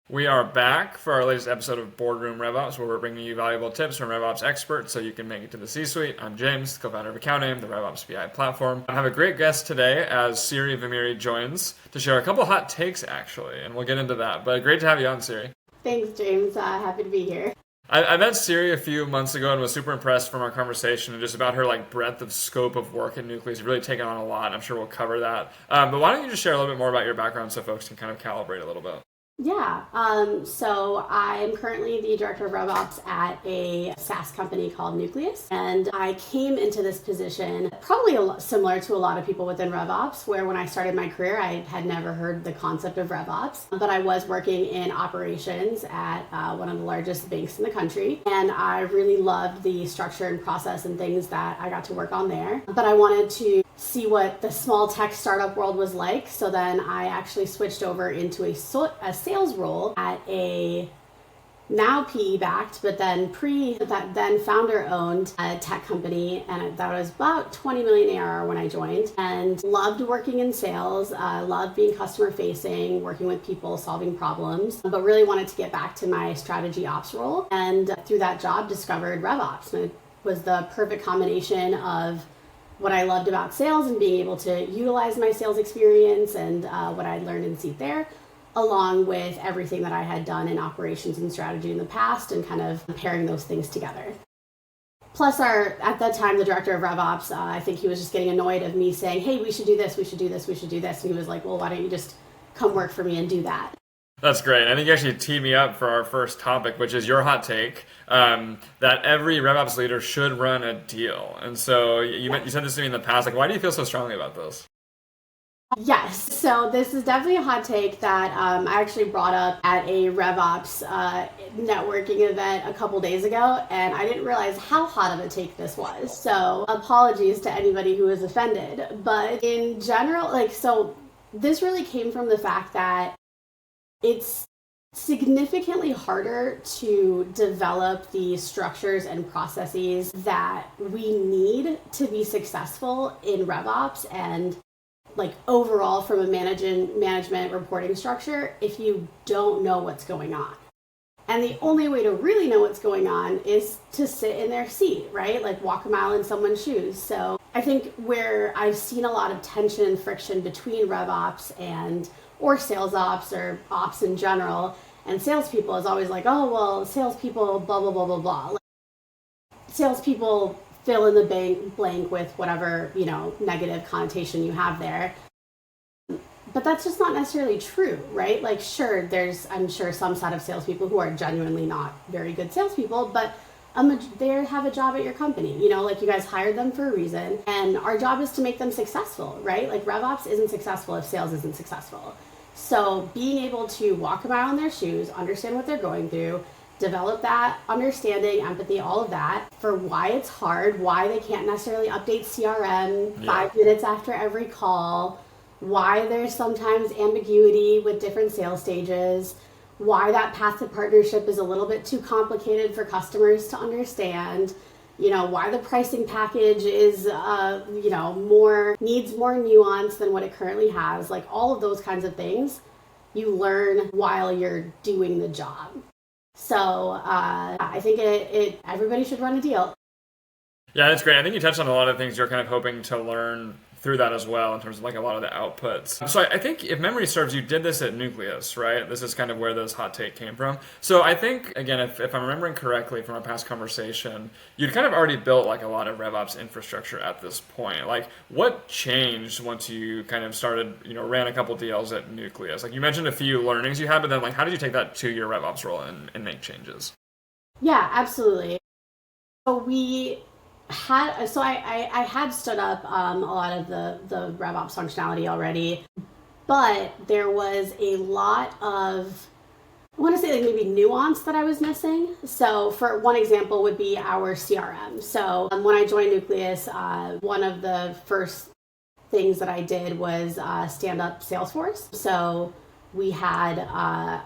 We are back for our latest episode of Boardroom RevOps, where we're bringing you valuable tips from RevOps experts so you can make it to the C-suite. I'm James, co-founder of Accounting, the RevOps BI platform. I have a great guest today as Siri Vemuri joins to share a couple hot takes, actually, and we'll get into that. But great to have you on, Siri. Thanks, James. Happy to be here. I met Siri a few months ago and was super impressed from our conversation and just about her breadth of scope of work at Nuqleous. You've really taken on a lot. I'm sure we'll cover that. But why don't you just share a little bit more about your background so folks can kind of calibrate a little bit? Yeah, so I'm currently the director of RevOps at a SaaS company called Nuqleous. And I came into this position probably similar to a lot of people within RevOps, where when I started my career, I had never heard the concept of RevOps. But I was working in operations at one of the largest banks in the country. And I really loved the structure and process and things that I got to work on there. But I wanted to see what the small tech startup world was like. So then I actually switched over into a sales role at a now PE backed, but then founder owned tech company. And that was about 20 million ARR when I joined, and loved working in sales, loved being customer facing, working with people, solving problems, but really wanted to get back to my strategy ops role. And through that job, discovered RevOps. And it was the perfect combination of what I loved about sales and being able to utilize my sales experience and what I'd learned in seat there, along with everything that I had done in operations and strategy in the past, and kind of pairing those things together. Plus, at that time, the director of RevOps, I think he was just getting annoyed of me saying, hey, we should do this, we should do this, we should do this. And he was like, well, why don't you just come work for me and do that? That's great. I think you actually teed me up for our first topic, which is your hot take, that every RevOps leader should run a deal. And so you said this to me in the past. Why do you feel so strongly about this? Yes. So this is definitely a hot take that I actually brought up at a RevOps networking event a couple days ago, and I didn't realize how hot of a take this was. So apologies to anybody who was offended. But in general, so this really came from the fact that it's significantly harder to develop the structures and processes that we need to be successful in RevOps and overall from a management reporting structure if you don't know what's going on. And the only way to really know what's going on is to sit in their seat, right? Walk a mile in someone's shoes. So I think where I've seen a lot of tension and friction between RevOps or sales ops or ops in general and salespeople is always oh, well, salespeople, blah, blah, blah, blah, blah. Salespeople fill in the blank with whatever, negative connotation you have there. But that's just not necessarily true, right? Sure, I'm sure some set of salespeople who are genuinely not very good salespeople, but they have a job at your company. You guys hired them for a reason, and our job is to make them successful, right? RevOps isn't successful if sales isn't successful. So being able to walk a mile in their shoes, understand what they're going through, develop that understanding, empathy, all of that for why it's hard, why they can't necessarily update CRM 5 minutes after every call, why there's sometimes ambiguity with different sales stages, why that path to partnership is a little bit too complicated for customers to understand, why the pricing package is, needs more nuance than what it currently has. All of those kinds of things you learn while you're doing the job. So I think everybody should run a deal. Yeah, that's great. I think you touched on a lot of things you're kind of hoping to learn through that as well in terms of a lot of the outputs. So I think if memory serves, you did this at Nuqleous, right? This is kind of where this hot take came from. So I think, again, if I'm remembering correctly from our past conversation, you'd kind of already built a lot of RevOps infrastructure at this point. What changed once you kind of started, ran a couple deals at Nuqleous? You mentioned a few learnings you had, but then how did you take that to your RevOps role and make changes? Yeah, absolutely. So I had stood up a lot of the RevOps functionality already, but there was a lot of, I want to say maybe nuance that I was missing. So for one example would be our CRM. So when I joined Nuqleous, one of the first things that I did was stand up Salesforce. So We had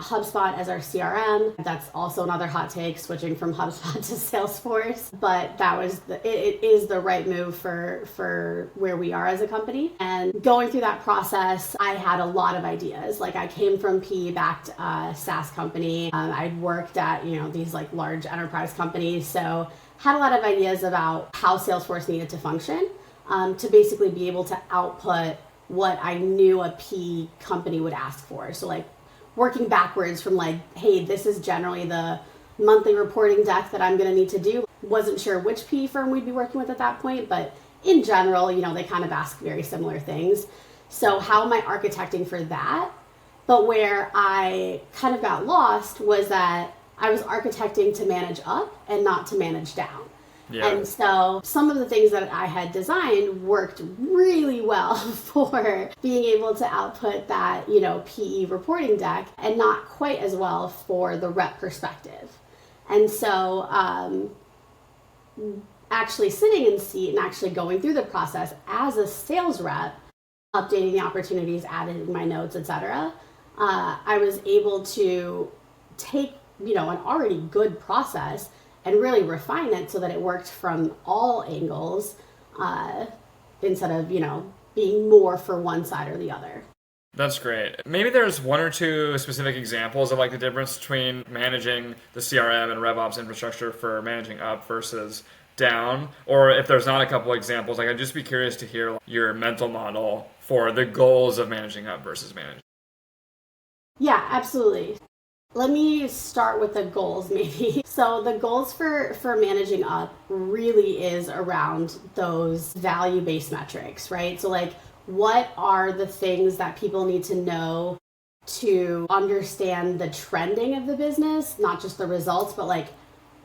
HubSpot as our CRM. That's also another hot take, switching from HubSpot to Salesforce. But that was it is the right move for where we are as a company. And going through that process, I had a lot of ideas. Like I came from PE-backed SaaS company. I'd worked at these like large enterprise companies, so had a lot of ideas about how Salesforce needed to function to basically be able to output what I knew a P company would ask for. So like working backwards from like, hey, this is generally the monthly reporting deck that I'm going to need to do. Wasn't sure which P firm we'd be working with at that point, but in general, they kind of ask very similar things. So how am I architecting for that? But where I kind of got lost was that I was architecting to manage up and not to manage down. Yeah. And so some of the things that I had designed worked really well for being able to output that, PE reporting deck, and not quite as well for the rep perspective. And so actually sitting in seat and actually going through the process as a sales rep, updating the opportunities, adding my notes, etc., I was able to take, an already good process and really refine it so that it worked from all angles instead of, being more for one side or the other. That's great. Maybe there's one or two specific examples of like the difference between managing the CRM and RevOps infrastructure for managing up versus down, or if there's not a couple examples, like I'd just be curious to hear your mental model for the goals of managing up versus managing. Yeah, absolutely. Let me start with the goals maybe. So the goals for managing up really is around those value-based metrics, right? So like what are the things that people need to know to understand the trending of the business, not just the results, but like,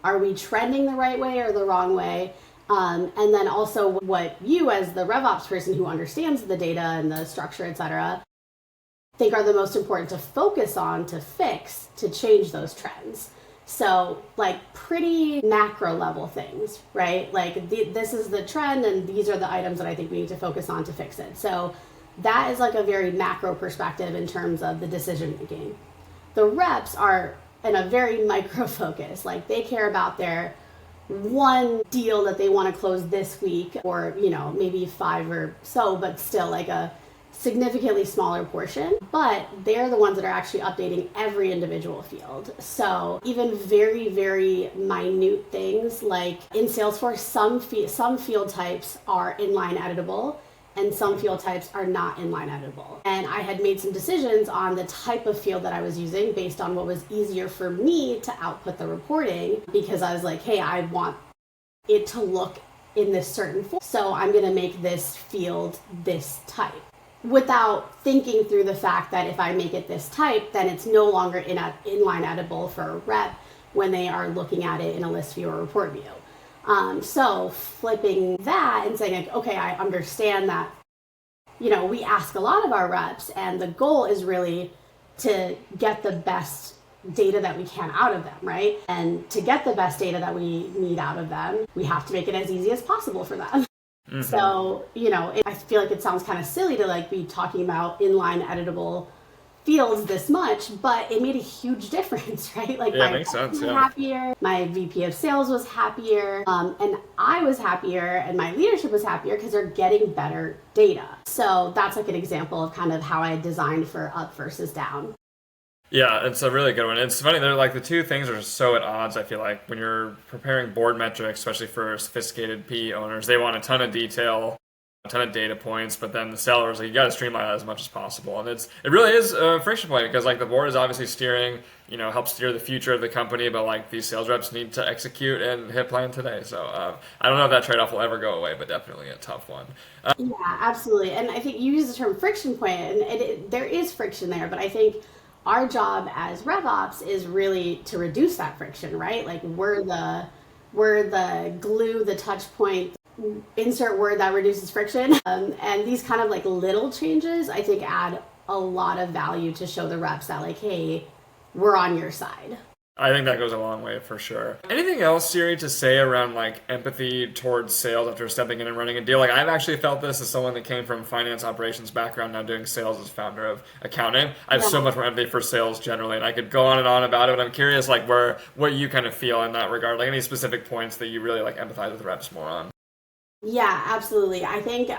are we trending the right way or the wrong way? And then also what you as the RevOps person who understands the data and the structure, et cetera, think are the most important to focus on, to fix, to change those trends. So like pretty macro level things, right? Like this is the trend and these are the items that I think we need to focus on to fix it. So that is like a very macro perspective in terms of the decision making. The reps are in a very micro focus. Like they care about their one deal that they want to close this week, or maybe 5 or so, but still like a significantly smaller portion, but they're the ones that are actually updating every individual field. So even very, very minute things like in Salesforce, some field types are inline editable and some field types are not inline editable. And I had made some decisions on the type of field that I was using based on what was easier for me to output the reporting, because I was like, hey, I want it to look in this certain form, so I'm going to make this field this type, without thinking through the fact that if I make it this type, then it's no longer inline editable for a rep when they are looking at it in a list view or report view. So flipping that and saying like, okay, I understand that, we ask a lot of our reps and the goal is really to get the best data that we can out of them, right? And to get the best data that we need out of them, we have to make it as easy as possible for them. Mm-hmm. So, I feel like it sounds kind of silly to like be talking about inline editable fields this much, but it made a huge difference, right? Like yeah, makes sense. Yeah. Happier, my VP of sales was happier, and I was happier, and my leadership was happier because they're getting better data. So that's like an example of kind of how I designed for up versus down. Yeah, it's a really good one. It's funny, they're like the two things are so at odds, I feel like, when you're preparing board metrics, especially for sophisticated PE owners. They want a ton of detail, a ton of data points, but then the sellers, like, you got to streamline that as much as possible. And it really is a friction point because like the board is obviously steering, helps steer the future of the company, but like these sales reps need to execute and hit plan today. So I don't know if that trade-off will ever go away, but definitely a tough one. Yeah, absolutely. And I think you use the term friction point, and there is friction there, but I think our job as RevOps is really to reduce that friction, right? Like we're the glue, the touch point, insert word that reduces friction. And these kind of like little changes, I think, add a lot of value to show the reps that like, hey, we're on your side. I think that goes a long way for sure. Anything else, Siri, to say around like empathy towards sales after stepping in and running a deal? Like I've actually felt this as someone that came from finance operations background, now doing sales as founder of accounting. I have so much more empathy for sales generally, and I could go on about it, but I'm curious like what you kind of feel in that regard. Like any specific points that you really like empathize with reps more on. Yeah, absolutely. I think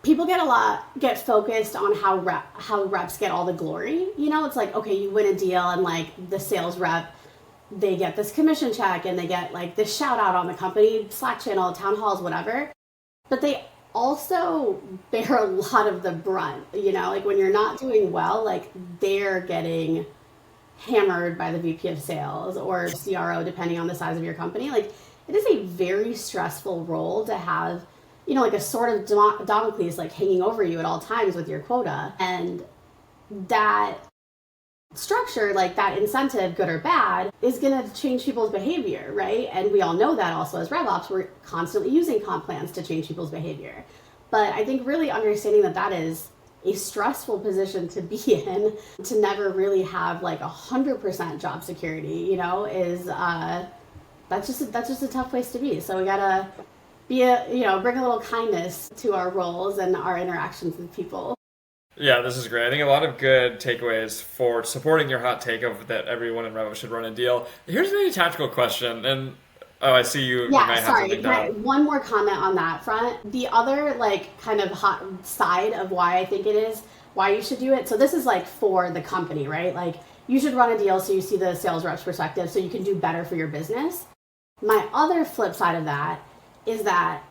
people get focused on how reps get all the glory. You know, it's like, okay, you win a deal and like the sales rep, they get this commission check and they get like this shout out on the company Slack channel, town halls, whatever. But they also bear a lot of the brunt, you know, like when you're not doing well, like they're getting hammered by the VP of sales or CRO, depending on the size of your company. Like it is a very stressful role to have, you know, like a sort of Damocles like hanging over you at all times with your quota. And that structure, like that incentive, good or bad, is going to change people's behavior, right? And we all know that also as RevOps, we're constantly using comp plans to change people's behavior. But I think really understanding that that is a stressful position to be in, to never really have like 100% job security, you know, is that's just a tough place to be. So we gotta bring a little kindness to our roles and our interactions with people. Yeah, this is great. I think a lot of good takeaways for supporting your hot take of that everyone in RevOps should run a deal. Here's a very tactical question, and I see you. Yeah, might have sorry. something down. One more comment on that front. The other like kind of hot side of why I think it is why you should do it. So this is like for the company, right? Like you should run a deal so you see the sales rep's perspective so you can do better for your business. My other flip side of that is that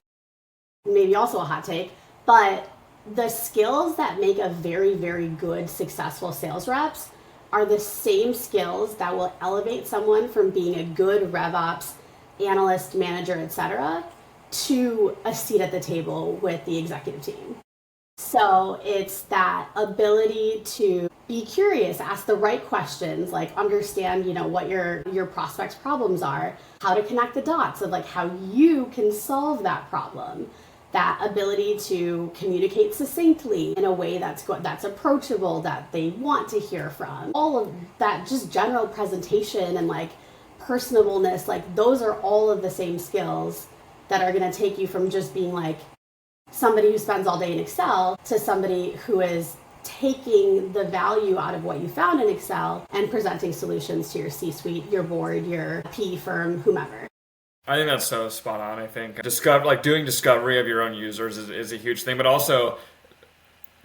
maybe also a hot take, but the skills that make a very, very good, successful sales reps are the same skills that will elevate someone from being a good RevOps analyst, manager, etc., to a seat at the table with the executive team. So it's that ability to be curious, ask the right questions, like understand, you know, what your prospect's problems are, how to connect the dots of like how you can solve that problem. That ability to communicate succinctly in a way that's approachable, that they want to hear from. All of that, just general presentation and like personableness, like those are all of the same skills that are going to take you from just being like somebody who spends all day in Excel to somebody who is taking the value out of what you found in Excel and presenting solutions to your C-suite, your board, your PE firm, whomever. I think that's so spot on. I think doing discovery of your own users is a huge thing, but also,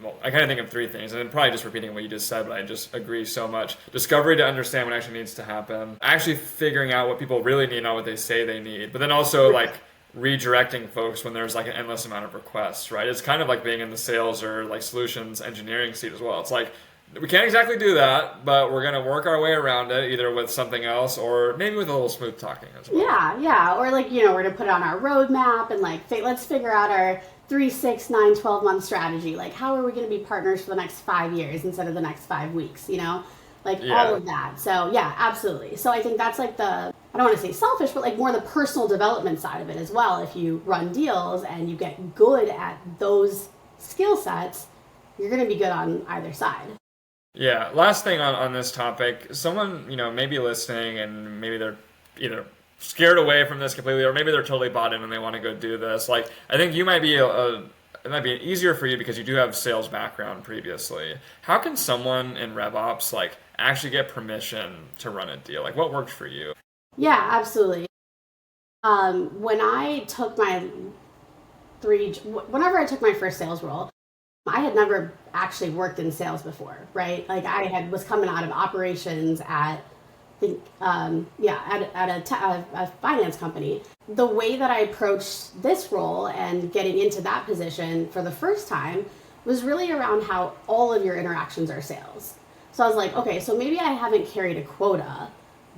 well, I kind of think of three things, and probably just repeating what you just said, but I just agree so much. Discovery to understand what actually needs to happen, actually figuring out what people really need, not what they say they need, but then also like redirecting folks when there's like an endless amount of requests, right? It's kind of like being in the sales or like solutions engineering seat as well. It's like, we can't exactly do that, but we're going to work our way around it, either with something else or maybe with a little smooth talking as well. Yeah. Or like, you know, we're going to put it on our roadmap and like, let's figure out our 3, 6, 9, 12-month strategy. Like, how are we going to be partners for the next 5 years instead of the next 5 weeks, you know? Like all of that. So yeah, absolutely. So I think that's like I don't want to say selfish, but like more the personal development side of it as well. If you run deals and you get good at those skill sets, you're going to be good on either side. Yeah, last thing on this topic, someone, you know, maybe listening and maybe they're either scared away from this completely or maybe they're totally bought in and they want to go do this. Like, I think you might be it might be easier for you because you do have sales background previously. How can someone in RevOps like actually get permission to run a deal? Like, what worked for you? Yeah, absolutely. Whenever I took my first sales role, I had never actually worked in sales before, right? Like was coming out of operations at, a finance company. The way that I approached this role and getting into that position for the first time was really around how all of your interactions are sales. So I was like, okay, so maybe I haven't carried a quota,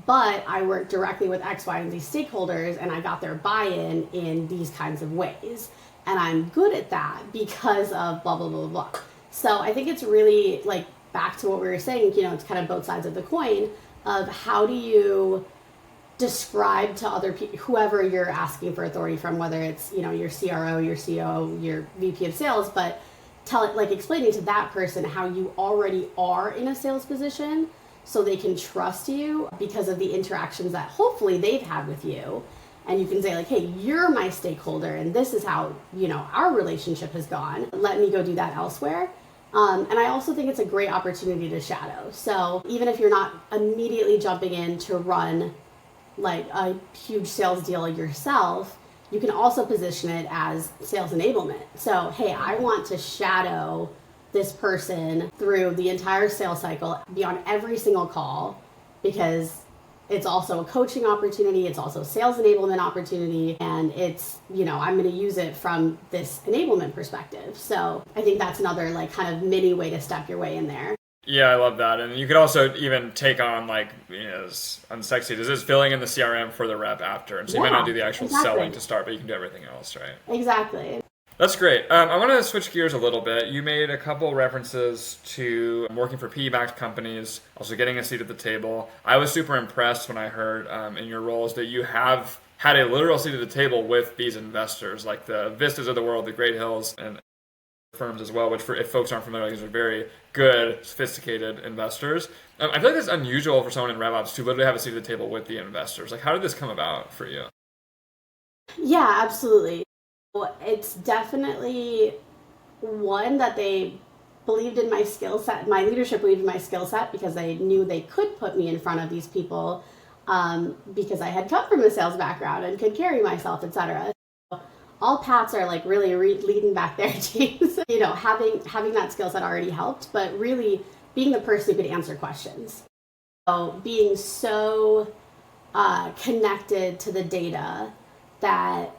but I worked directly with X, Y, and Z stakeholders and I got their buy-in in these kinds of ways. And I'm good at that because of blah, blah, blah, blah. So I think it's really like back to what we were saying, you know, it's kind of both sides of the coin of how do you describe to other people, whoever you're asking for authority from, whether it's, you know, your CRO, your COO, your VP of sales, but explaining to that person how you already are in a sales position so they can trust you because of the interactions that hopefully they've had with you. And you can say like, hey, you're my stakeholder and this is how, our relationship has gone. Let me go do that elsewhere. And I also think it's a great opportunity to shadow. So even if you're not immediately jumping in to run like a huge sales deal yourself, you can also position it as sales enablement. So, hey, I want to shadow this person through the entire sales cycle, be on every single call, because it's also a coaching opportunity, it's also a sales enablement opportunity, and it's, I'm going to use it from this enablement perspective. So I think that's another like kind of mini way to step your way in there. Yeah, I love that. And you could also even take on like, as unsexy as it is, filling in the CRM for the rep after. And so you might not do the actual selling to start, but you can do everything else, right? Exactly. That's great. I want to switch gears a little bit. You made a couple references to working for PE-backed companies, also getting a seat at the table. I was super impressed when I heard in your roles that you have had a literal seat at the table with these investors, like the Vistas of the world, the Great Hills, and firms as well, which if folks aren't familiar, these are very good, sophisticated investors. I feel like it's unusual for someone in RevOps to literally have a seat at the table with the investors. Like, how did this come about for you? Yeah, absolutely. It's definitely one that they believed in my skill set. My leadership believed in my skill set because they knew they could put me in front of these people because I had come from a sales background and could carry myself, etc. All paths are like really leading back their teams. Having that skill set already helped, but really being the person who could answer questions. So being so connected to the data that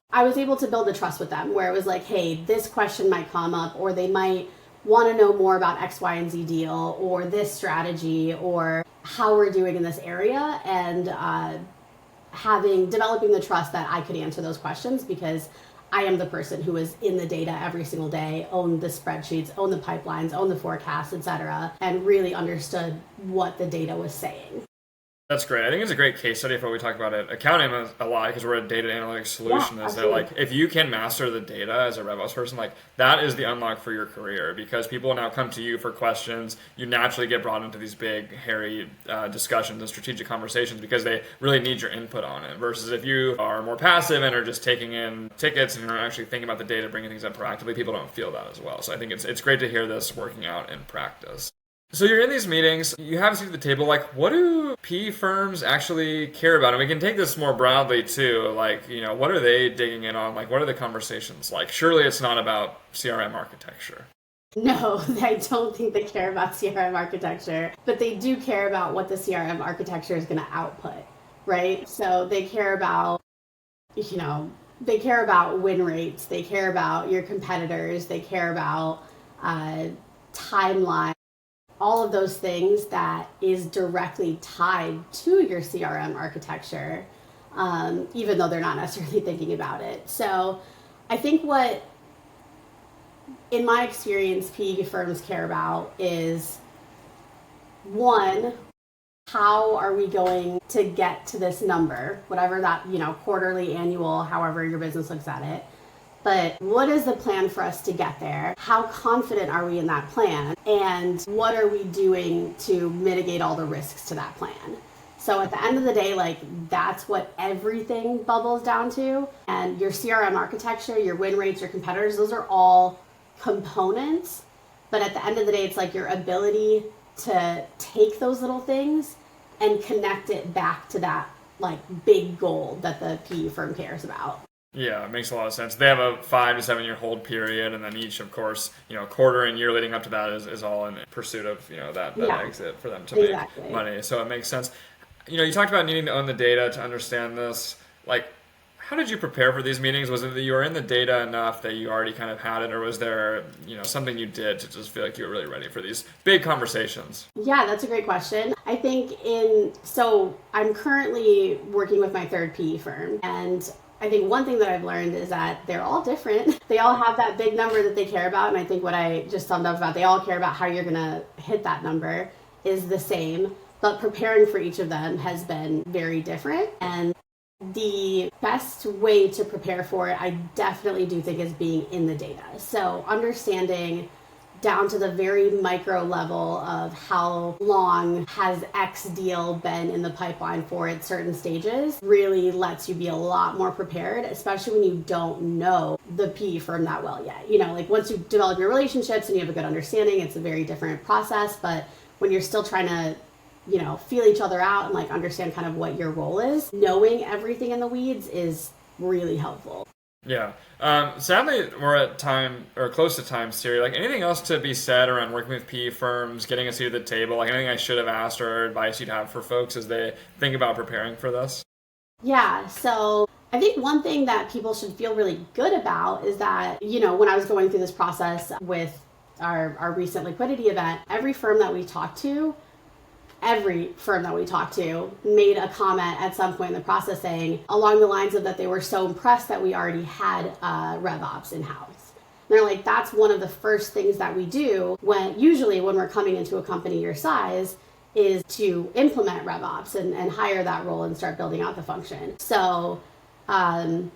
I was able to build a trust with them where it was like, hey, this question might come up, or they might want to know more about X, Y, and Z deal, or this strategy, or how we're doing in this area, and developing the trust that I could answer those questions because I am the person who is in the data every single day, owned the spreadsheets, owned the pipelines, owned the forecasts, etc., and really understood what the data was saying. That's great. I think it's a great case study for what we talk about at Accounting a lot because we're a data analytics solution. Is that like if you can master the data as a RevOps person, like that is the unlock for your career because people now come to you for questions. You naturally get brought into these big, hairy discussions and strategic conversations because they really need your input on it. Versus if you are more passive and are just taking in tickets and you're not actually thinking about the data, bringing things up proactively, people don't feel that as well. So I think it's great to hear this working out in practice. So you're in these meetings, you have a seat at the table, like what do PE firms actually care about? And we can take this more broadly too, like, what are they digging in on? Like, what are the conversations like? Surely it's not about CRM architecture. No, I don't think they care about CRM architecture, but they do care about what the CRM architecture is going to output, right? So they care about, they care about win rates, they care about your competitors, they care about timeline. All of those things that is directly tied to your CRM architecture, even though they're not necessarily thinking about it. So I think what, in my experience, PE firms care about is, one, how are we going to get to this number, whatever that, quarterly, annual, however your business looks at it. But what is the plan for us to get there? How confident are we in that plan? And what are we doing to mitigate all the risks to that plan? So at the end of the day, like that's what everything bubbles down to. And your CRM architecture, your win rates, your competitors, those are all components. But at the end of the day, it's like your ability to take those little things and connect it back to that like big goal that the PE firm cares about. Yeah, it makes a lot of sense. They have a 5 to 7 year hold period, and then each, of course, quarter and year leading up to that is all in pursuit of that exit for them to make money. So it makes sense. You talked about needing to own the data to understand this. Like, how did you prepare for these meetings? Was it that you were in the data enough that you already kind of had it, or was there something you did to just feel like you were really ready for these big conversations? Yeah, that's a great question. I think so I'm currently working with my third PE firm, and I think one thing that I've learned is that they're all different. They all have that big number that they care about. And I think what I just summed up about, they all care about how you're going to hit that number is the same. But preparing for each of them has been very different. And the best way to prepare for it, I definitely do think is being in the data. So understanding down to the very micro level of how long has X deal been in the pipeline for at certain stages really lets you be a lot more prepared, especially when you don't know the PE firm that well yet. Like once you develop your relationships and you have a good understanding, it's a very different process. But when you're still trying to feel each other out and like understand kind of what your role is, knowing everything in the weeds is really helpful. Yeah. Sadly, we're at time or close to time, Siri. Like anything else to be said around working with PE firms, getting a seat at the table, like anything I should have asked or advice you'd have for folks as they think about preparing for this? Yeah. So I think one thing that people should feel really good about is that, when I was going through this process with our recent liquidity event, every firm that we talked to made a comment at some point in the process saying along the lines of that they were so impressed that we already had RevOps in-house. They're like, that's one of the first things that we do when we're coming into a company your size is to implement RevOps and hire that role and start building out the function. So I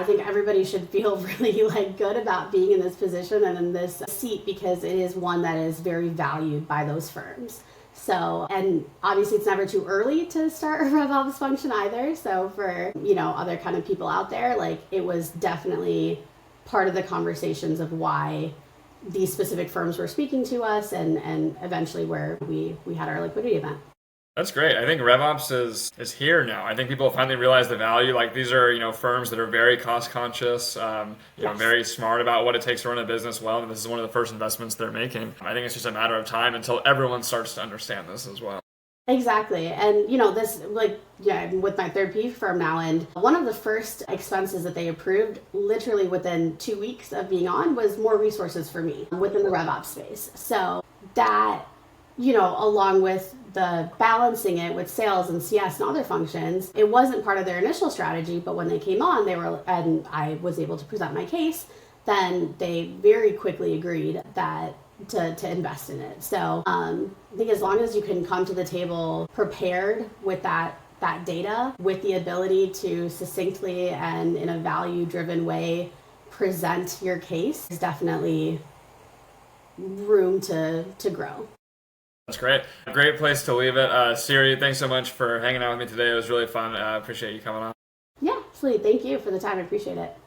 think everybody should feel really good about being in this position and in this seat because it is one that is very valued by those firms. So, and obviously it's never too early to start a RevOps function either. So for, other kind of people out there, like it was definitely part of the conversations of why these specific firms were speaking to us and eventually where we had our liquidity event. That's great. I think RevOps is here now. I think people finally realize the value. Like these are, firms that are very cost conscious, Yes. very smart about what it takes to run a business well. And this is one of the first investments they're making. I think it's just a matter of time until everyone starts to understand this as well. Exactly. And, I'm with my third PE firm now. And one of the first expenses that they approved literally within 2 weeks of being on was more resources for me within the RevOps space. So that, along with the balancing it with sales and CS and other functions, it wasn't part of their initial strategy, but when they came on, and I was able to present my case, then they very quickly agreed that to invest in it. So I think as long as you can come to the table prepared with that data, with the ability to succinctly and in a value-driven way present your case, there's definitely room to grow. That's great. Great place to leave it. Siri, thanks so much for hanging out with me today. It was really fun. I appreciate you coming on. Yeah, absolutely. Thank you for the time. I appreciate it.